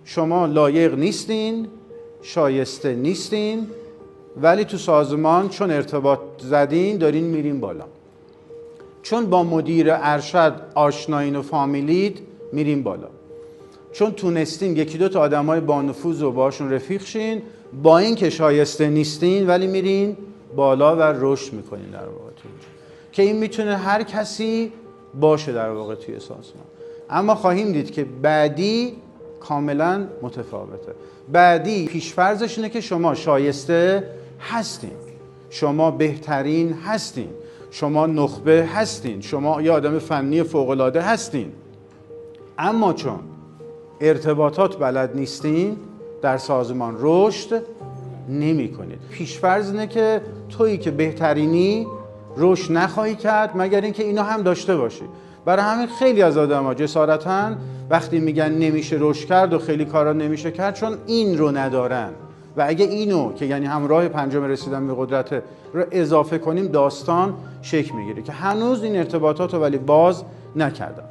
شما لایق نیستین، شایسته نیستین، ولی تو سازمان چون ارتباط زدین دارین میرین بالا، چون با مدیر ارشد آشنایین و فامیلید میرین بالا، چون تونستین یکی دو تا آدمای با نفوذ و باشون رفیق شین، با این که شایسته نیستین ولی میرین بالا و رشد میکنین در واقع توی که این میتونه هر کسی باشه در واقع توی سازمان. اما خواهیم دید که بعدی کاملا متفاوته. بعدی پیشفرضش اینه که شما شایسته هستین، شما بهترین هستین، شما نخبه هستین، شما یه آدم فنی فوق‌العاده هستین، اما چون ارتباطات بلد نیستین در سازمان رشد نمی کنید. پیشفرض اینه که تویی که بهترینی رشد نخواهی کرد مگر اینکه اینو هم داشته باشی. برای همین خیلی از آدم‌ها جسارتاً وقتی میگن نمیشه رشد کرد و خیلی کارا نمیشه کرد چون این رو ندارن. و اگه اینو که یعنی همراه پنجم رسیدن به قدرت رو اضافه کنیم داستان شکل میگیره که هنوز این ارتباطات رو ولی باز نکردم.